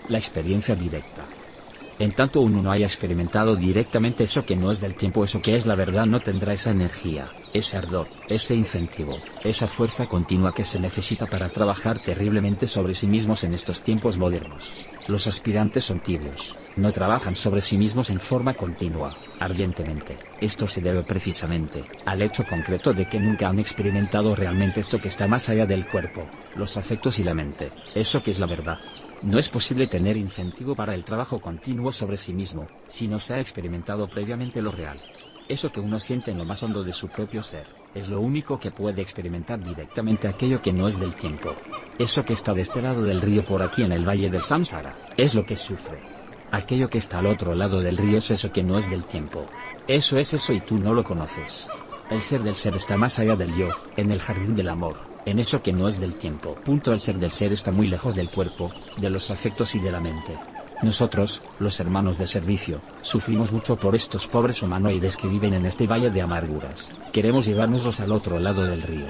la experiencia directa. En tanto uno no haya experimentado directamente eso que no es del tiempo, eso que es la verdad, no tendrá esa energía, ese ardor, ese incentivo, esa fuerza continua que se necesita para trabajar terriblemente sobre sí mismos en estos tiempos modernos. Los aspirantes son tibios, no trabajan sobre sí mismos en forma continua, ardientemente. Esto se debe precisamente al hecho concreto de que nunca han experimentado realmente esto que está más allá del cuerpo, los afectos y la mente, eso que es la verdad. No es posible tener incentivo para el trabajo continuo sobre sí mismo, si no se ha experimentado previamente lo real. Eso que uno siente en lo más hondo de su propio ser, es lo único que puede experimentar directamente aquello que no es del tiempo. Eso que está de este lado del río por aquí en el valle del Samsara, es lo que sufre. Aquello que está al otro lado del río es eso que no es del tiempo. Eso es eso y tú no lo conoces. El ser del ser está más allá del yo, en el jardín del amor. En eso que no es del tiempo. El ser del ser está muy lejos del cuerpo, de los afectos y de la mente. Nosotros, los hermanos de servicio, sufrimos mucho por estos pobres humanoides que viven en este valle de amarguras. Queremos llevárnoslos al otro lado del río.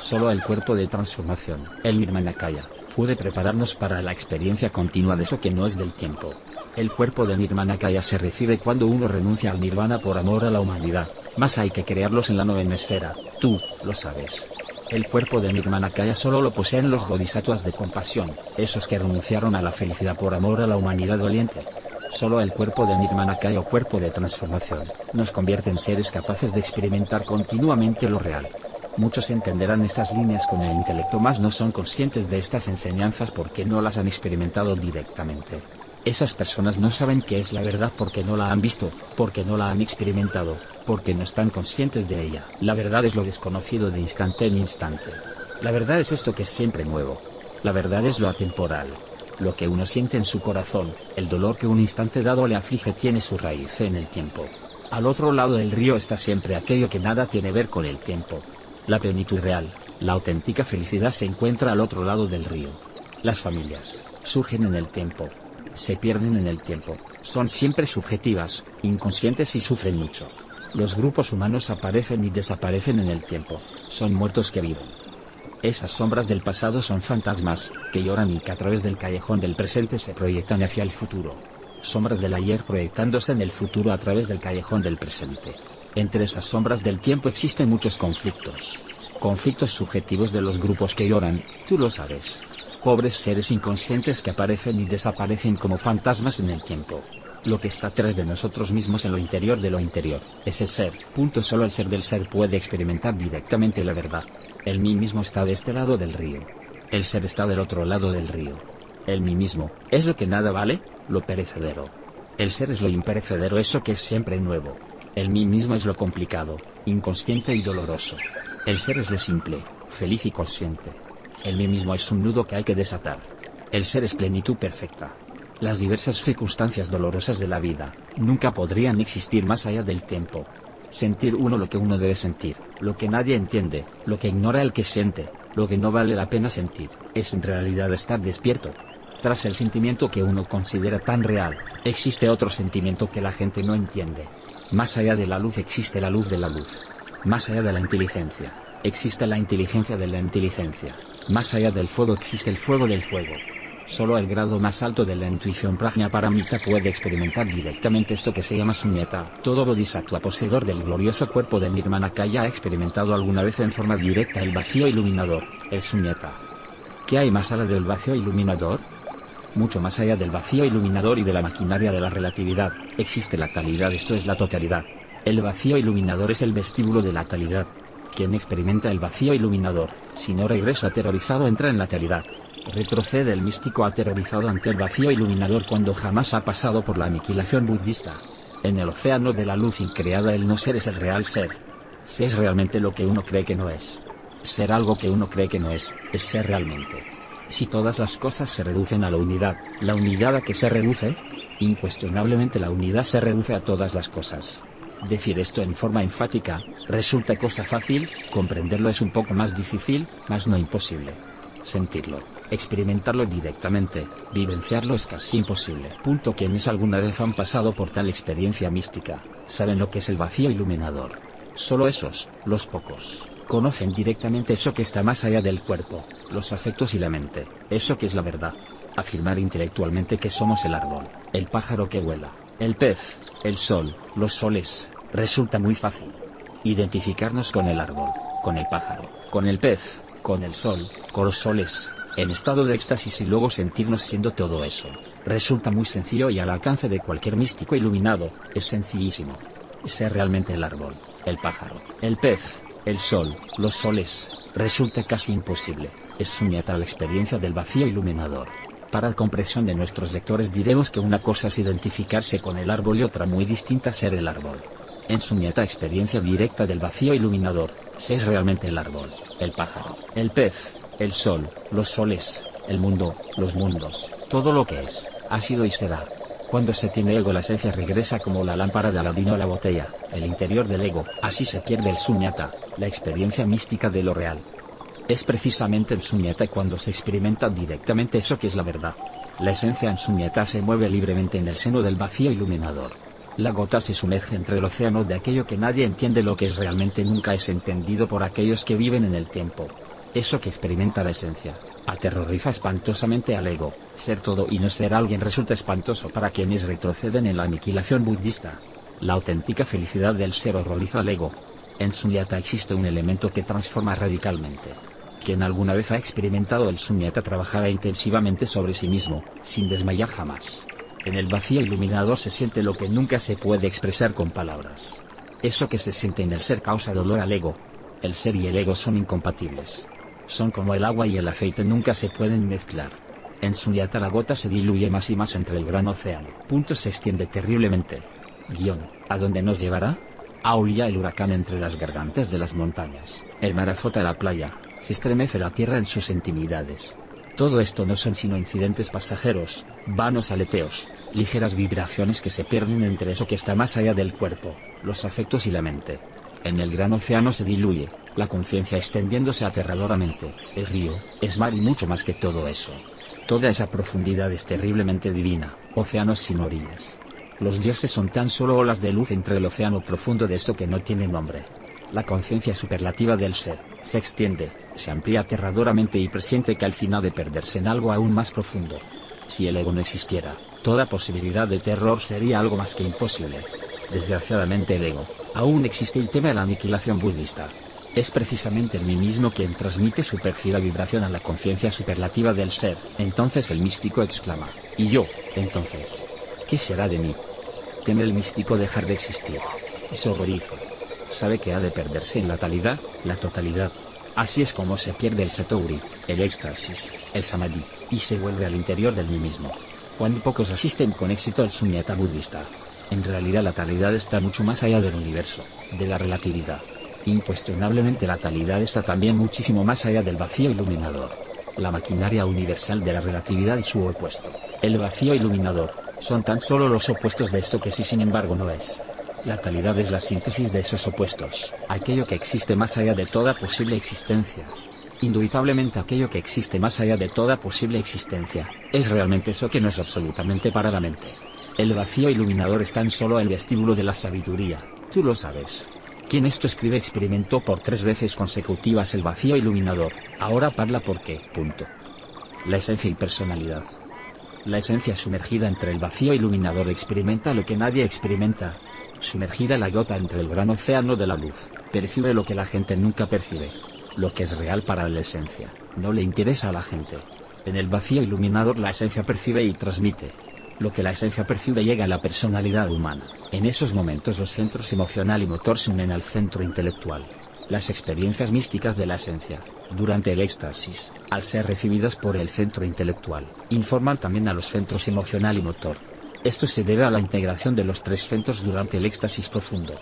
Solo el cuerpo de transformación, el Nirmanakaya, puede prepararnos para la experiencia continua de eso que no es del tiempo. El cuerpo de Nirmanakaya se recibe cuando uno renuncia al nirvana por amor a la humanidad, mas hay que crearlos en la novena esfera, tú, lo sabes. El cuerpo de Nirmanakaya solo lo poseen los bodhisattvas de compasión, esos que renunciaron a la felicidad por amor a la humanidad doliente. Solo el cuerpo de Nirmanakaya o cuerpo de transformación, nos convierte en seres capaces de experimentar continuamente lo real. Muchos entenderán estas líneas con el intelecto, mas no son conscientes de estas enseñanzas porque no las han experimentado directamente. Esas personas no saben qué es la verdad porque no la han visto, porque no la han experimentado, porque no están conscientes de ella. La verdad es lo desconocido de instante en instante. La verdad es esto que es siempre nuevo. La verdad es lo atemporal. Lo que uno siente en su corazón, el dolor que un instante dado le aflige tiene su raíz en el tiempo. Al otro lado del río está siempre aquello que nada tiene que ver con el tiempo. La plenitud real, la auténtica felicidad se encuentra al otro lado del río. Las familias surgen en el tiempo. Se pierden en el tiempo, son siempre subjetivas, inconscientes y sufren mucho. Los grupos humanos aparecen y desaparecen en el tiempo, son muertos que viven. Esas sombras del pasado son fantasmas, que lloran y que a través del callejón del presente se proyectan hacia el futuro. Sombras del ayer proyectándose en el futuro a través del callejón del presente. Entre esas sombras del tiempo existen muchos conflictos. Conflictos subjetivos de los grupos que lloran, tú lo sabes. Pobres seres inconscientes que aparecen y desaparecen como fantasmas en el tiempo. Lo que está atrás de nosotros mismos en lo interior de lo interior, ese ser. Solo el ser del ser puede experimentar directamente la verdad. El mí mismo está de este lado del río. El ser está del otro lado del río. El mí mismo, es lo que nada vale, lo perecedero. El ser es lo imperecedero, eso que es siempre nuevo. El mí mismo es lo complicado, inconsciente y doloroso. El ser es lo simple, feliz y consciente. El mí mismo es un nudo que hay que desatar. El ser es plenitud perfecta. Las diversas circunstancias dolorosas de la vida, nunca podrían existir más allá del tiempo. Sentir uno lo que uno debe sentir, lo que nadie entiende, lo que ignora el que siente, lo que no vale la pena sentir, es en realidad estar despierto. Tras el sentimiento que uno considera tan real, existe otro sentimiento que la gente no entiende. Más allá de la luz existe la luz de la luz. Más allá de la inteligencia, existe la inteligencia de la inteligencia. Más allá del fuego existe el fuego del fuego. Solo el grado más alto de la intuición Prajnaparamita puede experimentar directamente esto que se llama sunyata. Todo bodhisattva poseedor del glorioso cuerpo de Nirmanakaya ha experimentado alguna vez en forma directa el vacío iluminador, el sunyata. ¿Qué hay más allá del vacío iluminador? Mucho más allá del vacío iluminador y de la maquinaria de la relatividad, existe la talidad, esto es la totalidad. El vacío iluminador es el vestíbulo de la talidad. Quien experimenta el vacío iluminador, si no regresa aterrorizado entra en la talidad. Retrocede el místico aterrorizado ante el vacío iluminador cuando jamás ha pasado por la aniquilación budista. En el océano de la luz increada el no ser es el real ser. Ser es realmente lo que uno cree que no es. Ser algo que uno cree que no es ser realmente. Si todas las cosas se reducen a la unidad a que se reduce, incuestionablemente la unidad se reduce a todas las cosas. Decir esto en forma enfática, resulta cosa fácil, comprenderlo es un poco más difícil, mas no imposible. Sentirlo, experimentarlo directamente, vivenciarlo es casi imposible. Quienes alguna vez han pasado por tal experiencia mística, saben lo que es el vacío iluminador. Solo esos, los pocos, conocen directamente eso que está más allá del cuerpo, los afectos y la mente, eso que es la verdad. Afirmar intelectualmente que somos el árbol, el pájaro que vuela, el pez, el sol, los soles, resulta muy fácil. Identificarnos con el árbol, con el pájaro, con el pez, con el sol, con los soles, en estado de éxtasis y luego sentirnos siendo todo eso. Resulta muy sencillo y al alcance de cualquier místico iluminado, es sencillísimo. Ser realmente el árbol, el pájaro, el pez, el sol, los soles, resulta casi imposible. Es suñata la experiencia del vacío iluminador. Para comprensión de nuestros lectores diremos que una cosa es identificarse con el árbol y otra muy distinta ser el árbol. En suñata experiencia directa del vacío iluminador, se es realmente el árbol, el pájaro, el pez, el sol, los soles, el mundo, los mundos, todo lo que es, ha sido y será. Cuando se tiene ego la esencia regresa como la lámpara de Aladino a la botella, el interior del ego, así se pierde el suñata, la experiencia mística de lo real. Es precisamente en suñata cuando se experimenta directamente eso que es la verdad. La esencia en suñata se mueve libremente en el seno del vacío iluminador. La gota se sumerge entre el océano de aquello que nadie entiende, lo que es realmente nunca es entendido por aquellos que viven en el tiempo. Eso que experimenta la esencia, aterroriza espantosamente al ego. Ser todo y no ser alguien resulta espantoso para quienes retroceden en la aniquilación budista. La auténtica felicidad del ser horroriza al ego. En suñata existe un elemento que transforma radicalmente. Quien alguna vez ha experimentado el suñata trabajará intensivamente sobre sí mismo, sin desmayar jamás. En el vacío iluminador se siente lo que nunca se puede expresar con palabras. Eso que se siente en el ser causa dolor al ego. El ser y el ego son incompatibles. Son como el agua y el aceite, nunca se pueden mezclar. En suñata la gota se diluye más y más entre el gran océano. Se extiende terriblemente. ¿A dónde nos llevará? Aúlla el huracán entre las gargantas de las montañas. El mar azota la playa. Se estremece la tierra en sus intimidades. Todo esto no son sino incidentes pasajeros, vanos aleteos, ligeras vibraciones que se pierden entre eso que está más allá del cuerpo, los afectos y la mente. En el gran océano se diluye, la conciencia extendiéndose aterradoramente, es río, es mar y mucho más que todo eso. Toda esa profundidad es terriblemente divina, océanos sin orillas. Los dioses son tan solo olas de luz entre el océano profundo de esto que no tiene nombre. La conciencia superlativa del ser, se extiende, se amplía aterradoramente y presiente que al fin ha de perderse en algo aún más profundo. Si el ego no existiera, toda posibilidad de terror sería algo más que imposible. Desgraciadamente el ego, aún existe y teme a la aniquilación budista. Es precisamente el mí mismo quien transmite su pérfida vibración a la conciencia superlativa del ser. Entonces el místico exclama, ¿y yo, entonces? ¿Qué será de mí? Teme el místico dejar de existir. Y se horroriza. Sabe que ha de perderse en la talidad, la totalidad. Así es como se pierde el satori, el éxtasis, el samadhi, y se vuelve al interior del mí mismo. Cuán pocos asisten con éxito al suñata budista. En realidad la talidad está mucho más allá del universo, de la relatividad. Incuestionablemente la talidad está también muchísimo más allá del vacío iluminador. La maquinaria universal de la relatividad y su opuesto, el vacío iluminador, son tan solo los opuestos de esto que sí sin embargo no es. La talidad es la síntesis de esos opuestos, aquello que existe más allá de toda posible existencia. Indubitablemente aquello que existe más allá de toda posible existencia, es realmente eso que no es absolutamente para la mente. El vacío iluminador es tan solo el vestíbulo de la sabiduría, tú lo sabes. Quien esto escribe experimentó por 3 veces consecutivas el vacío iluminador, ahora parla porque, La esencia y personalidad. La esencia sumergida entre el vacío iluminador experimenta lo que nadie experimenta. Sumergida la gota entre el gran océano de la luz, percibe lo que la gente nunca percibe. Lo que es real para la esencia, no le interesa a la gente. En el vacío iluminador la esencia percibe y transmite. Lo que la esencia percibe llega a la personalidad humana. En esos momentos los centros emocional y motor se unen al centro intelectual. Las experiencias místicas de la esencia, durante el éxtasis, al ser recibidas por el centro intelectual, informan también a los centros emocional y motor. Esto se debe a la integración de los 3 centros durante el éxtasis profundo.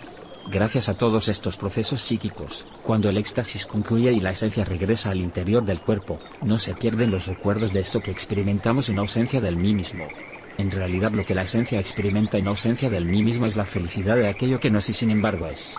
Gracias a todos estos procesos psíquicos, cuando el éxtasis concluye y la esencia regresa al interior del cuerpo, no se pierden los recuerdos de esto que experimentamos en ausencia del mí mismo. En realidad lo que la esencia experimenta en ausencia del mí mismo es la felicidad de aquello que no es y sin embargo es.